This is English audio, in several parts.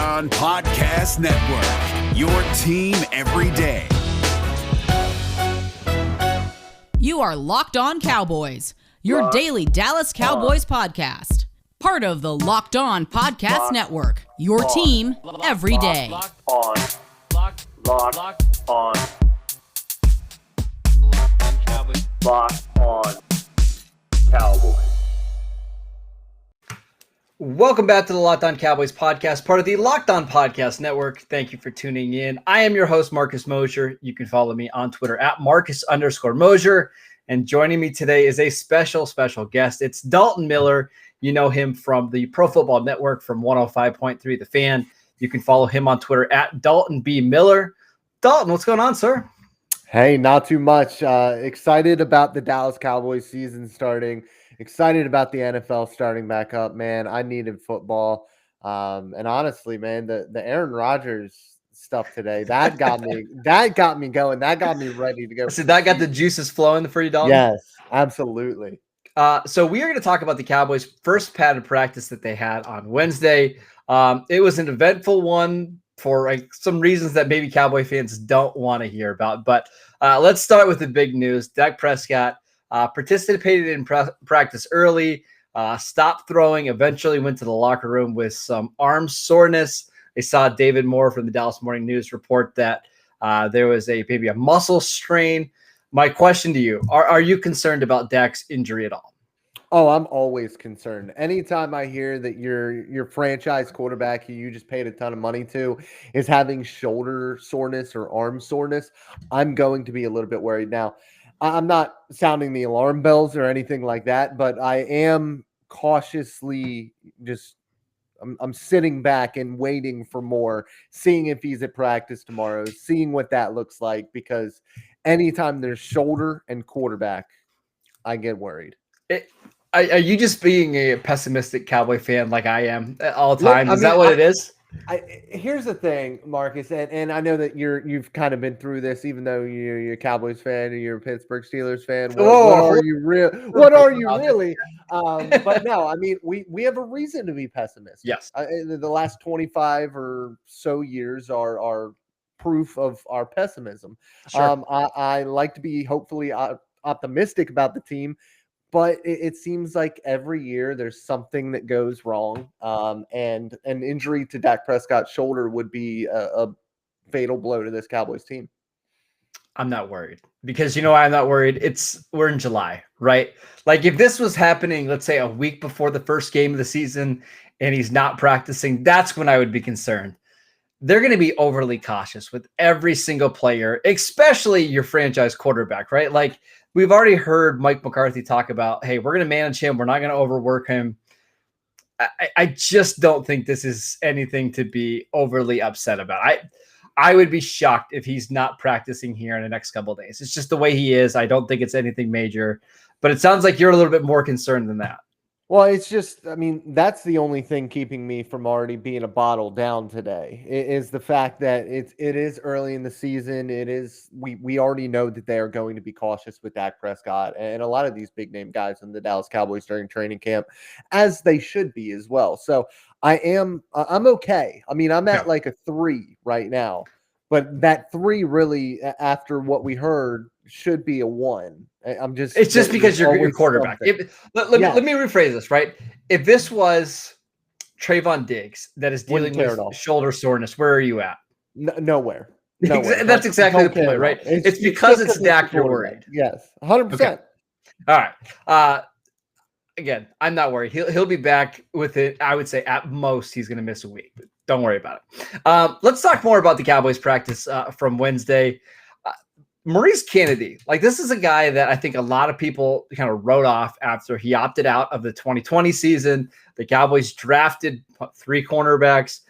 On Podcast Network, your team every day. You are Locked On Cowboys, your daily Dallas Cowboys podcast. Part of the Locked On Podcast Network, your team every day. Locked on Cowboys. Locked on Cowboys. Welcome back to the Locked On Cowboys podcast, part of the Locked On Podcast Network. Thank you for tuning in. I am your host, Marcus Mosher. You can follow me on Twitter at Marcus_Mosher. And joining me today is a special guest. It's Dalton Miller. You know him from the Pro Football Network from 105.3 The Fan. You can follow him on Twitter at Dalton B. Miller. Dalton, what's going on, sir? Hey, not too much. Excited about the Dallas Cowboys season starting. Excited about the NFL starting back up, man. I needed football. And honestly, man, the Aaron Rodgers stuff today, that got me going. That got me ready to go. So that got the juices flowing for you, Dalton? Yes, absolutely. So we are going to talk about the Cowboys' first padded practice that they had on Wednesday. It was an eventful one for some reasons that maybe Cowboy fans don't want to hear about. But let's start with the big news. Dak Prescott participated in practice early, stopped throwing, eventually went to the locker room with some arm soreness. They saw David Moore from the Dallas Morning News report that there was maybe a muscle strain. My question to you, are you concerned about Dak's injury at all? Oh, I'm always concerned. Anytime I hear that your franchise quarterback who you just paid a ton of money to is having shoulder soreness or arm soreness, I'm going to be a little bit worried. Now, I'm not sounding the alarm bells or anything like that, but I am cautiously I'm sitting back and waiting for more, seeing if he's at practice tomorrow, seeing what that looks like, because anytime there's shoulder and quarterback, I get worried. Are you just being a pessimistic Cowboy fan like I am all the time? Is that what it is? Here's the thing, Marcus, and I know that you've kind of been through this, even though you're a Cowboys fan and you're a Pittsburgh Steelers fan. What are you really? But no, I mean, we have a reason to be pessimistic. Yes. The last 25 or so years are proof of our pessimism. Sure. I like to be hopefully optimistic about the team. But it seems like every year there's something that goes wrong, and an injury to Dak Prescott's shoulder would be a fatal blow to this Cowboys team. I'm not worried because I'm not worried. We're in July, right? Like if this was happening, let's say a week before the first game of the season and he's not practicing, that's when I would be concerned. They're going to be overly cautious with every single player, especially your franchise quarterback, right? Like we've already heard Mike McCarthy talk about, hey, we're going to manage him. We're not going to overwork him. I just don't think this is anything to be overly upset about. I would be shocked if he's not practicing here in the next couple of days. It's just the way he is. I don't think it's anything major, but it sounds like you're a little bit more concerned than that. Well, it's just, I mean, that's the only thing keeping me from already being a bottle down today is the fact that it is early in the season. It is, we already know that they are going to be cautious with Dak Prescott and a lot of these big name guys in the Dallas Cowboys during training camp, as they should be as well. So I'm okay. I mean, I'm at like a 3 right now, but that 3 really, after what we heard, should be a 1. It's just because you're your quarterback. Let me rephrase this, right? If this was Trayvon Diggs that is dealing with shoulder soreness, where are you at? Nowhere. That's exactly the point, right? It's because it's Dak you're worried. Yes, 100%. Okay. All right. Again, I'm not worried. He'll be back with it. I would say at most he's going to miss a week. But don't worry about it. Let's talk more about the Cowboys practice from Wednesday. Maurice Kennedy, this is a guy that I think a lot of people kind of wrote off after he opted out of the 2020 season. The Cowboys drafted 3 cornerbacks,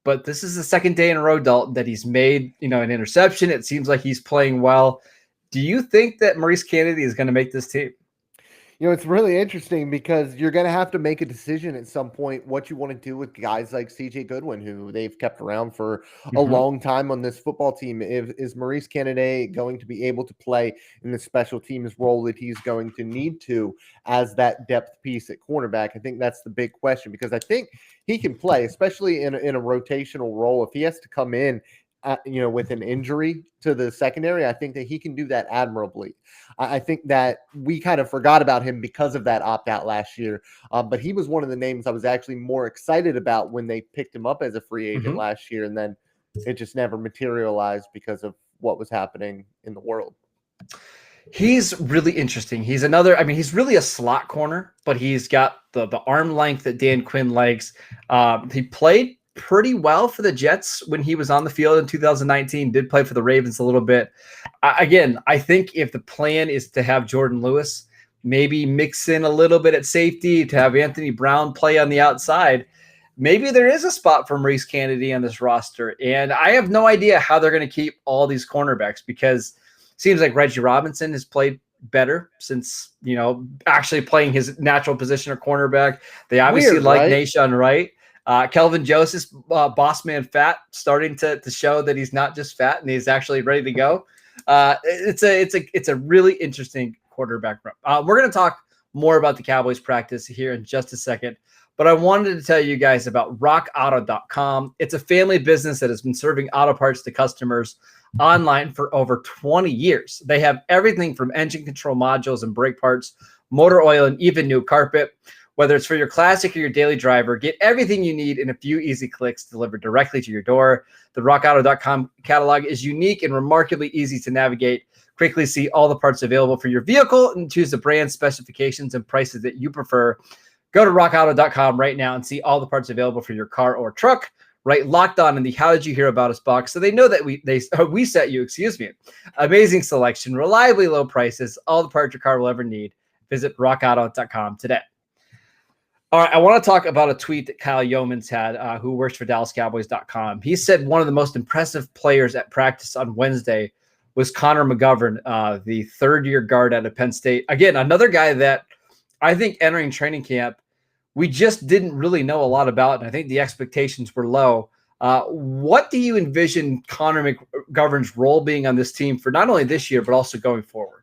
but this is the second day in a row, Dalton, that he's made, an interception. It seems like he's playing well. Do you think that Maurice Kennedy is going to make this team? It's really interesting because you're going to have to make a decision at some point what you want to do with guys like CJ Goodwin, who they've kept around for a long time on this football team. Is Maurice Kennedy going to be able to play in the special teams role that he's going to need to as that depth piece at cornerback? I think that's the big question, because I think he can play, especially in a rotational role. If he has to come in with an injury to the secondary, I think that he can do that admirably. I think that we kind of forgot about him because of that opt-out last year, but he was one of the names I was actually more excited about when they picked him up as a free agent last year, and then it just never materialized because of what was happening in the world. He's really interesting. He's he's really a slot corner, but he's got the arm length that Dan Quinn likes. He played pretty well for the Jets when he was on the field in 2019, did play for the Ravens a little bit. I think if the plan is to have Jordan Lewis maybe mix in a little bit at safety, to have Anthony Brown play on the outside, maybe there is a spot for Maurice Kennedy on this roster. And I have no idea how they're going to keep all these cornerbacks, because it seems like Reggie Robinson has played better since, actually playing his natural position of cornerback. They obviously like right? Nahshon Wright. Kelvin Joseph's boss man fat starting to show that he's not just fat and he's actually ready to go. It's a really interesting quarterback room. We're going to talk more about the Cowboys practice here in just a second, but I wanted to tell you guys about rockauto.com. It's a family business that has been serving auto parts to customers online for over 20 years. They have everything from engine control modules and brake parts, motor oil, and even new carpet. Whether it's for your classic or your daily driver, get everything you need in a few easy clicks delivered directly to your door. The rockauto.com catalog is unique and remarkably easy to navigate. Quickly see all the parts available for your vehicle and choose the brand, specifications, and prices that you prefer. Go to rockauto.com right now and see all the parts available for your car or truck. Right, Locked On in the How Did You Hear About Us box, so they know that we set you. Amazing selection, reliably low prices, all the parts your car will ever need. Visit rockauto.com today. All right, I want to talk about a tweet that Kyle Yeomans had, who works for DallasCowboys.com. He said one of the most impressive players at practice on Wednesday was Conor McGovern, the third-year guard out of Penn State. Again, another guy that I think entering training camp, we just didn't really know a lot about, and I think the expectations were low. What do you envision Conor McGovern's role being on this team for not only this year, but also going forward?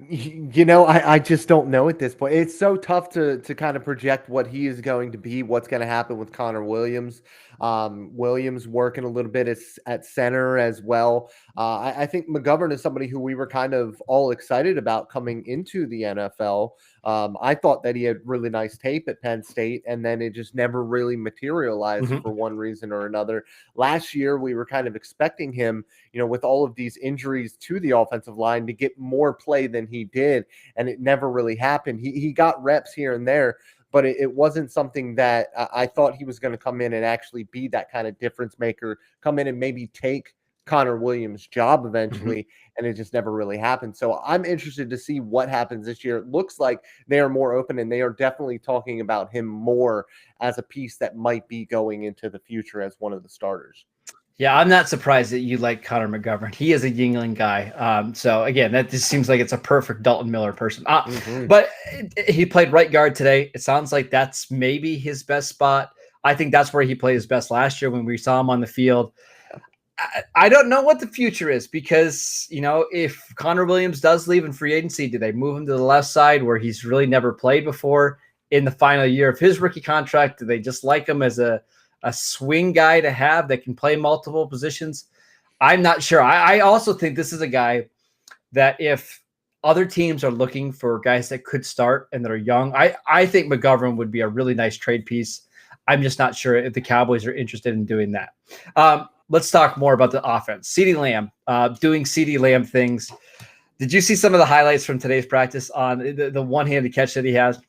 I just don't know at this point. It's so tough to kind of project what he is going to be, what's going to happen with Connor Williams. Williams working a little bit at center as well. I think McGovern is somebody who we were kind of all excited about coming into the NFL. I thought that he had really nice tape at Penn State, and then it just never really materialized for one reason or another. Last year, we were kind of expecting him, with all of these injuries to the offensive line, to get more play than he did, and it never really happened. He got reps here and there, but it wasn't something that I thought he was going to come in and actually be that kind of difference maker, come in and maybe take Connor Williams' job eventually, and it just never really happened. So I'm interested to see what happens this year. It looks like they are more open, and they are definitely talking about him more as a piece that might be going into the future as one of the starters. Yeah, I'm not surprised that you like Conor McGovern. He is a Yingling guy. So again, that just seems like it's a perfect Dalton Miller person. But he played right guard today. It sounds like that's maybe his best spot. I think that's where he played his best last year when we saw him on the field. I don't know what the future is, because, if Connor Williams does leave in free agency, do they move him to the left side where he's really never played before in the final year of his rookie contract? Do they just like him as a swing guy to have that can play multiple positions? I'm not sure. I also think this is a guy that if other teams are looking for guys that could start and that are young, I think McGovern would be a really nice trade piece. I'm just not sure if the Cowboys are interested in doing that. Let's talk more about the offense. CeeDee Lamb, doing CeeDee Lamb things. Did you see some of the highlights from today's practice on the one-handed catch that he has?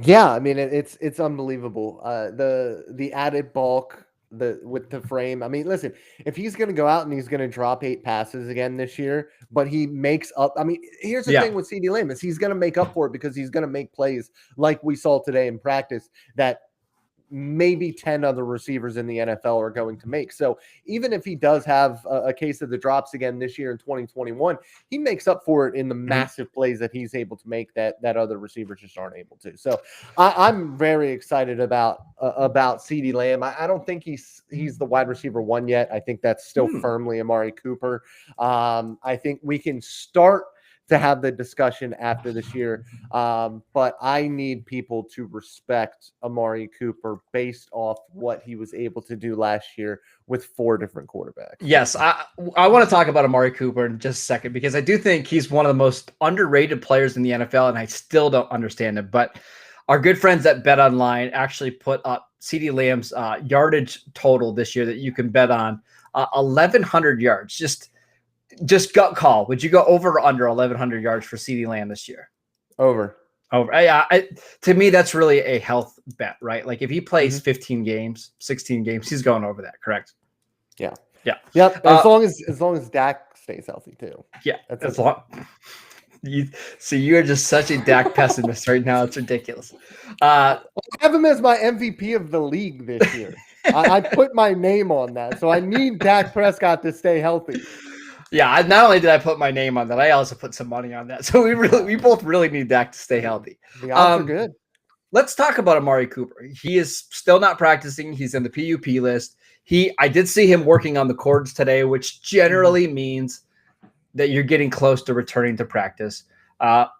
Yeah, I mean, it's unbelievable. The added bulk, with the frame. I mean, listen, if he's going to go out and he's going to drop 8 passes again this year, but he makes up. I mean, here's the thing with CeeDee Lamb is he's going to make up for it, because he's going to make plays like we saw today in practice that maybe 10 other receivers in the NFL are going to make. So even if he does have a case of the drops again this year in 2021, he makes up for it in the massive plays that he's able to make that other receivers just aren't able to. So I'm very excited about CeeDee Lamb. I don't think he's the wide receiver one yet. I think that's still firmly Amari Cooper. I think we can start to have the discussion after this year. But I need people to respect Amari Cooper based off what he was able to do last year with 4 different quarterbacks. Yes, I want to talk about Amari Cooper in just a second, because I do think he's one of the most underrated players in the NFL, and I still don't understand it. But our good friends at Bet Online actually put up CeeDee Lamb's yardage total this year that you can bet on, 1,100 yards. Just gut call. Would you go over or under 1,100 yards for CeeDee Lamb this year? Over. To me, that's really a health bet, right? Like if he plays 15 games, 16 games, he's going over that, correct? Yeah. Yeah. Yep. As long as Dak stays healthy too. Yeah. That's long. You are just such a Dak pessimist right now. It's ridiculous. I have him as my MVP of the league this year. I put my name on that. So I need Dak Prescott to stay healthy. Yeah, not only did I put my name on that, I also put some money on that. So we both really need Dak to stay healthy. The odds are good. Let's talk about Amari Cooper. He is still not practicing. He's in the PUP list. I did see him working on the cords today, which generally means that you're getting close to returning to practice.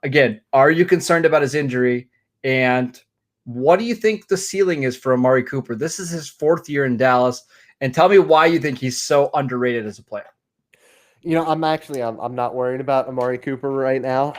Again, are you concerned about his injury? And what do you think the ceiling is for Amari Cooper? This is his 4th year in Dallas. And tell me why you think he's so underrated as a player. You know, I'm not worried about Amari Cooper right now.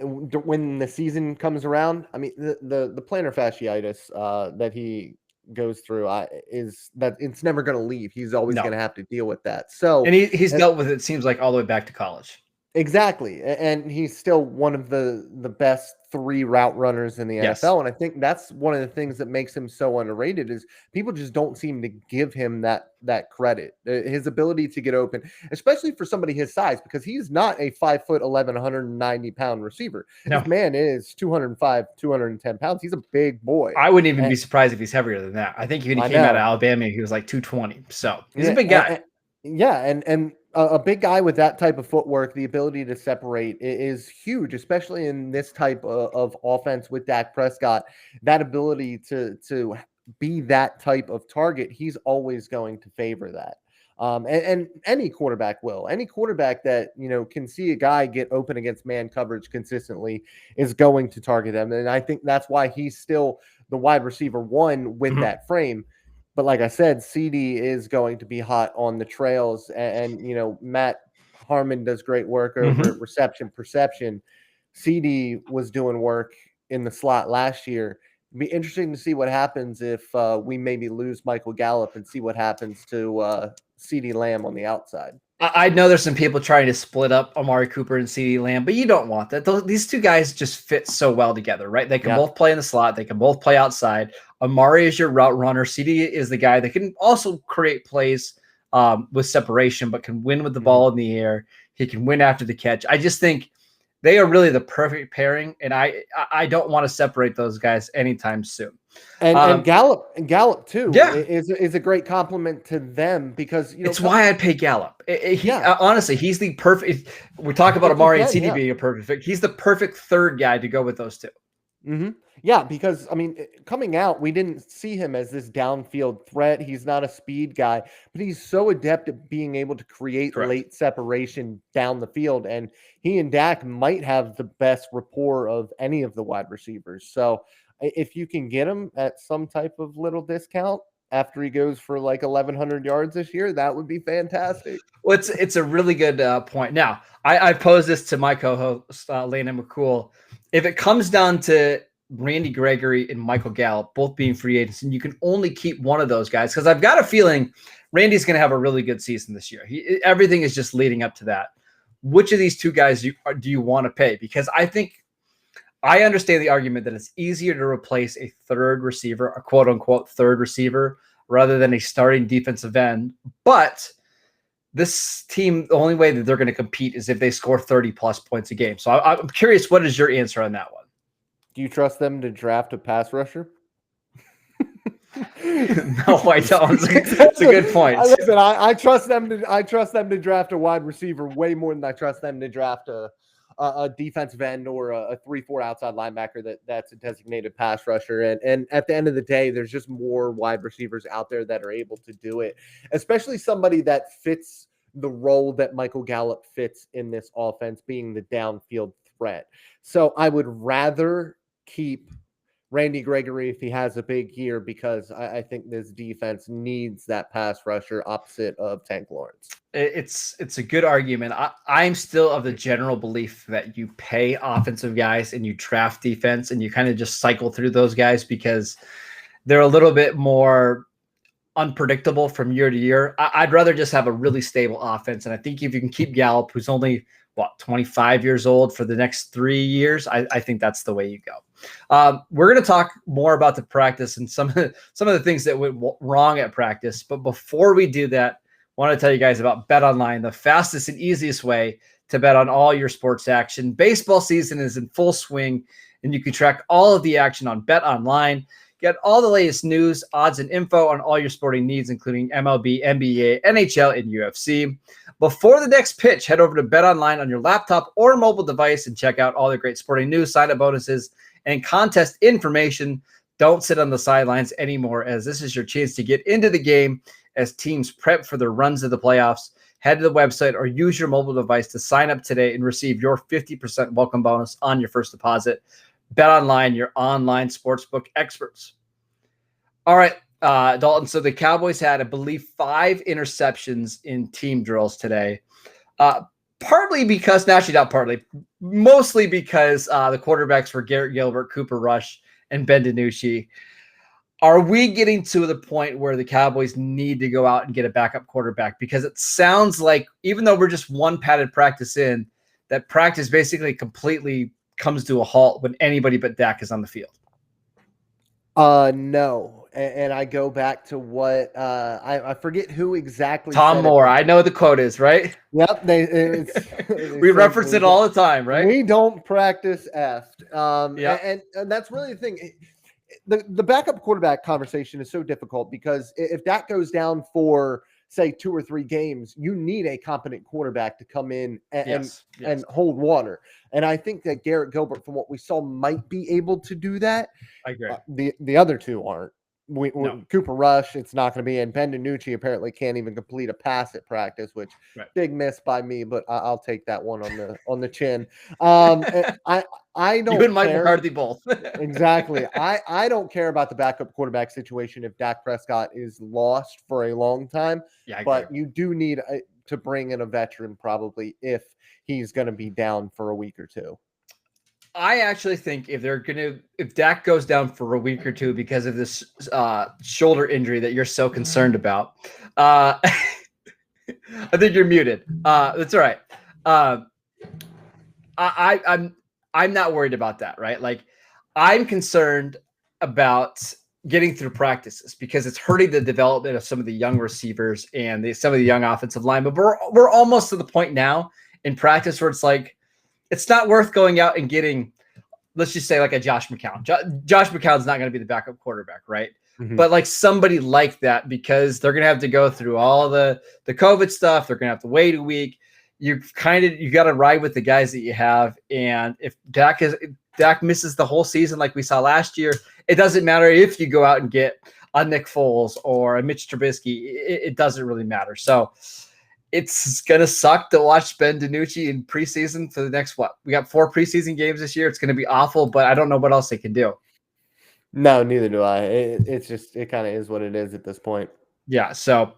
When the season comes around, I mean, the plantar fasciitis that he goes through is that it's never going to leave. He's always going to have to deal with that. So, and he's dealt with it seems like all the way back to college. Exactly. And he's still one of the best 3 route runners in the NFL. And I think that's one of the things that makes him so underrated is people just don't seem to give him that credit. His ability to get open, especially for somebody his size, because he's not a 5'11", 190-pound receiver. No. This man is 205, 210 pounds. He's a big boy. I wouldn't even be surprised if he's heavier than that. I think when he came out of Alabama, he was like 220. So he's a big guy. And a big guy with that type of footwork, the ability to separate is huge, especially in this type of offense with Dak Prescott. That ability to be that type of target, he's always going to favor that. And any quarterback will. Any quarterback that, can see a guy get open against man coverage consistently is going to target them. And I think that's why he's still the wide receiver 1 with that frame. But like I said, CeeDee is going to be hot on the trails. And Matt Harmon does great work over at reception perception. CeeDee was doing work in the slot last year. It'd be interesting to see what happens if we maybe lose Michael Gallup and see what happens to CeeDee Lamb on the outside. I know there's some people trying to split up Amari Cooper and CeeDee Lamb, but you don't want that. These 2 guys just fit so well together, right? They can both play in the slot. They can both play outside. Amari is your route runner. CeeDee is the guy that can also create plays with separation, but can win with the ball in the air. He can win after the catch. I just think they are really the perfect pairing, and I don't want to separate those guys anytime soon. And Gallup too is a great compliment to them because it's why I'd pay Gallup. Honestly, he's the perfect. We talk about Amari and CeeDee being a perfect fit. He's the perfect 3rd guy to go with those 2. Mm-hmm. Yeah, because coming out, we didn't see him as this downfield threat. He's not a speed guy, but he's so adept at being able to create late separation down the field. And he and Dak might have the best rapport of any of the wide receivers. So if you can get him at some type of little discount after he goes for like 1,100 yards this year, that would be fantastic. Well, it's a really good point. Now, I posed this to my co-host, Landon McCool. If it comes down to Randy Gregory and Michael Gallup both being free agents, and you can only keep one of those guys, because I've got a feeling Randy's going to have a really good season this year. Everything is just leading up to that. Which of these 2 guys do you want to pay? Because I understand the argument that it's easier to replace a 3rd receiver, a quote-unquote 3rd receiver, rather than a starting defensive end. But this team, the only way that they're going to compete is if they score 30-plus points a game. So I'm curious, what is your answer on that one? Do you trust them to draft a pass rusher? No, I don't. It's a good point. Listen, I trust them to draft a wide receiver way more than I trust them to draft a defensive end or a 3-4 outside linebacker that's a designated pass rusher. And at the end of the day, there's just more wide receivers out there that are able to do it, especially somebody that fits the role that Michael Gallup fits in this offense, being the downfield threat. So I would rather keep Randy Gregory if he has a big year, because I think this defense needs that pass rusher opposite of Tank Lawrence. It's a good argument. I'm still of the general belief that you pay offensive guys and you draft defense and you kind of just cycle through those guys because they're a little bit more unpredictable from year to year. I'd rather just have a really stable offense. And I think if you can keep Gallup, who's only 25 years old, for the next 3 years, I think that's the way you go. We're going to talk more about the practice and some of the things that went wrong at practice. But before we do that, I want to tell you guys about BetOnline, the fastest and easiest way to bet on all your sports action. Baseball season is in full swing, and you can track all of the action on BetOnline. Get all the latest news, odds, and info on all your sporting needs, including MLB, NBA, NHL, and UFC. Before the next pitch, head over to BetOnline on your laptop or mobile device and check out all the great sporting news, sign-up bonuses, and contest information. Don't sit on the sidelines anymore, as this is your chance to get into the game as teams prep for their runs to the playoffs. Head to the website or use your mobile device to sign up today and receive your 50% welcome bonus on your first deposit. BetOnline, your online sportsbook experts. All right, Dalton. So the Cowboys had, I believe, 5 interceptions in team drills today. Partly because, actually not partly, mostly because the quarterbacks were Garrett Gilbert, Cooper Rush, and Ben DiNucci. Are we getting to the point where the Cowboys need to go out and get a backup quarterback? Because it sounds like, even though we're just one padded practice in, that practice basically completely comes to a halt when anybody but Dak is on the field. No. And I go back to what I forget who exactly. Tom Moore. I know the quote is, right? Yep. We reference it all the time, right? We don't practice effed. Yeah. And that's really the thing. The backup quarterback conversation is so difficult because if Dak goes down for, say, 2 or 3 games, you need a competent quarterback to come in and hold water. And I think that Garrett Gilbert, from what we saw, might be able to do that. I agree. The other two aren't. No. Cooper Rush, it's not going to be, and Ben DiNucci apparently can't even complete a pass at practice, which big miss by me, but I'll take that one on the chin. I don't. You and Mike care. McCarthy both. Exactly. I don't care about the backup quarterback situation if Dak Prescott is lost for a long time. Yeah, but you do need to bring in a veteran probably if he's going to be down for a week or 2. I actually think if Dak goes down for a week or 2 because of this shoulder injury that you're so concerned about, I think you're muted. That's all right. I'm not worried about that, right? Like, I'm concerned about getting through practices because it's hurting the development of some of the young receivers and some of the young offensive linemen. But we're almost to the point now in practice where it's like, it's not worth going out and getting, let's just say, like a Josh McCown. Josh McCown's not going to be the backup quarterback, right? Mm-hmm. But like somebody like that, because they're going to have to go through all the COVID stuff. They're going to have to wait a week. You got to ride with the guys that you have. And if Dak misses the whole season like we saw last year, it doesn't matter if you go out and get a Nick Foles or a Mitch Trubisky. It doesn't really matter. So it's going to suck to watch Ben DiNucci in preseason for the next, we got 4 preseason games this year. It's going to be awful, but I don't know what else they can do. No, neither do I. It kind of is what it is at this point. Yeah. So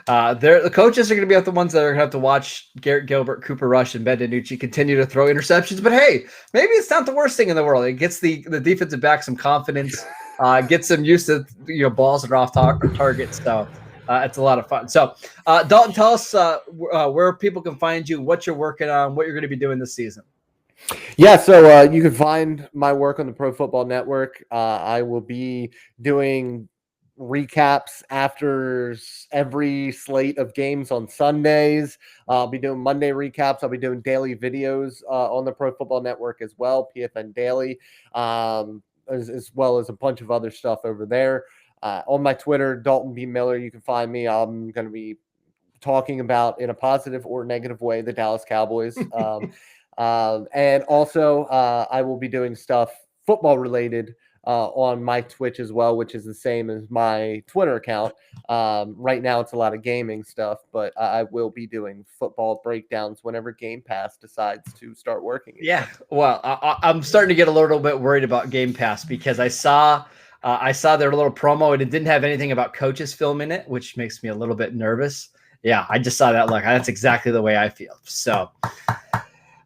the coaches are going to be the ones that are going to have to watch Garrett Gilbert, Cooper Rush, and Ben DiNucci continue to throw interceptions. But hey, maybe it's not the worst thing in the world. It gets the defensive back some confidence, gets them used to balls that are off target. So it's a lot of fun. So Dalton, tell us where people can find you, what you're working on, what you're going to be doing this season. Yeah, so you can find my work on the Pro Football Network. I will be doing recaps after every slate of games on Sundays. I'll be doing Monday recaps. I'll be doing daily videos on the Pro Football Network as well, PFN Daily, as well as a bunch of other stuff over there. On my Twitter, Dalton B. Miller, you can find me. I'm going to be talking about, in a positive or negative way, the Dallas Cowboys. And also, I will be doing stuff football related on my Twitch as well, which is the same as my Twitter account. Right now, it's a lot of gaming stuff, but I will be doing football breakdowns whenever Game Pass decides to start working again. Yeah, well, I'm starting to get a little bit worried about Game Pass because I saw their little promo and it didn't have anything about coaches film in it, which makes me a little bit nervous. Yeah, I just saw that. Look, that's exactly the way I feel. So,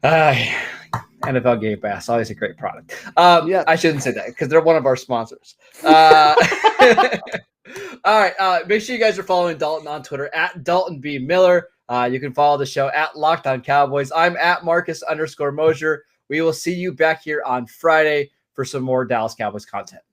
NFL Game Pass, always a great product. Yeah, I shouldn't say that because they're one of our sponsors. All right, make sure you guys are following Dalton on Twitter at Dalton B. Miller. You can follow the show at Locked On Cowboys. I'm at Marcus _Mosher. We will see you back here on Friday for some more Dallas Cowboys content.